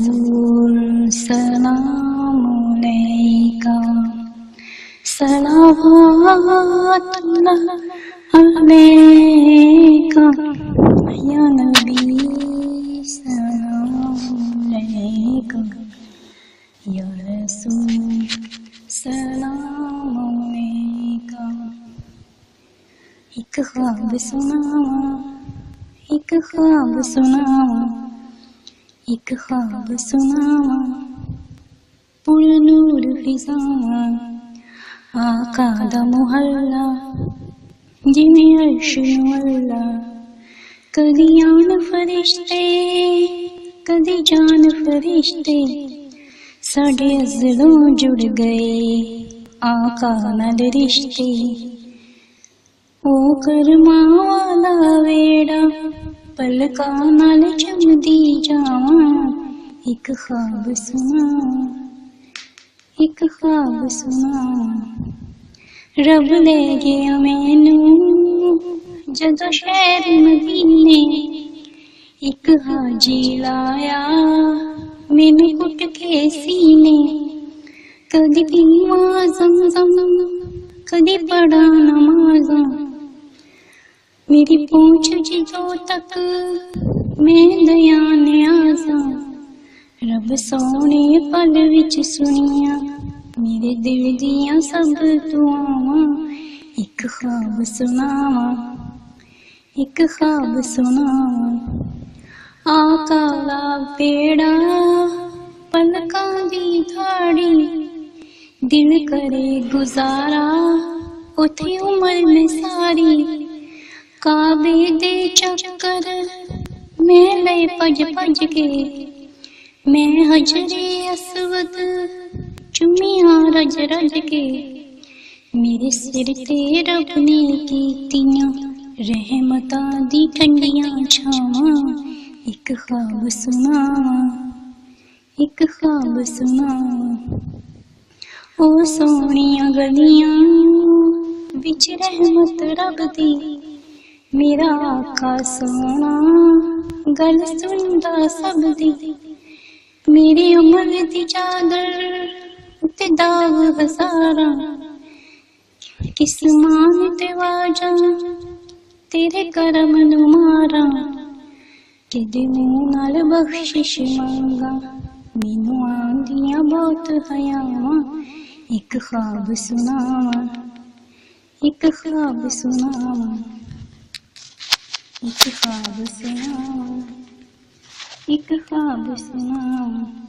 रसूल सलाम अलैका, सलावतुल्लाह अलैका या नबी, सलाम अलैका या रसूल सलाम अलैका। एक ख्वाब सुनावा, एक ख्वाब सुनावा, एक ख्वाब सुनावा, पुरनूर फिजावा, आका दा मुहल्ला जिवें अर्श नूं अल्लाह। कदी आन फरिश्ते कदी जान फरिश्ते, साडे अज़लों जुड़ गए आका नाल रिश्ते। ओ करमां वाला वेड़ा पलकां नाल चमदी जावां, एक ख्वाब सुनावां, एक ख्वाब सुनावां। रब ले गया मैनू जदों शहर मदीने, एक हाजी लाया मैनू कुट के सीने। कदी पीवां ज़मज़म कदी पढ़ा नमाज़ां, मेरी पहुंच जिदों तक मैं दया न्याज़ां। रब सोने पल विच सुनिया मेरे दिल दियां सब दुआवां, एक ख्वाब सुनावां, एक ख्वाब सुनावां। आका दा बेड़ा पलकां दी धाड़ी, दिल करे गुजारा उथे उमर में सारी। काबे दे चक्कर मैं लए भज भज के, मैं हजरे अस्वद चुमिया रज रज के। मेरे सिर ते रब ने कीतियां रहमतां दी ठंडियां छावां, एक ख्वाब सुनावां, एक ख्वाब सुनावां। ओ सोहणियां गलियां विच रहमत रब दी, मेरा आका सोना गल सुनदा सब दी। मेरे अमल दी चादर ते दाग हज़ारां, किस्मान ते वाजां तेरे करम नूं मारां। किदे मुंह नाल बख्शिश मंगा मैनू आंदियां बहुत हयावां, एक ख्वाब सुनावां, एक ख्वाब सुनावां, एक ख्वाब सुनावां, एक ख्वाब सुनावां।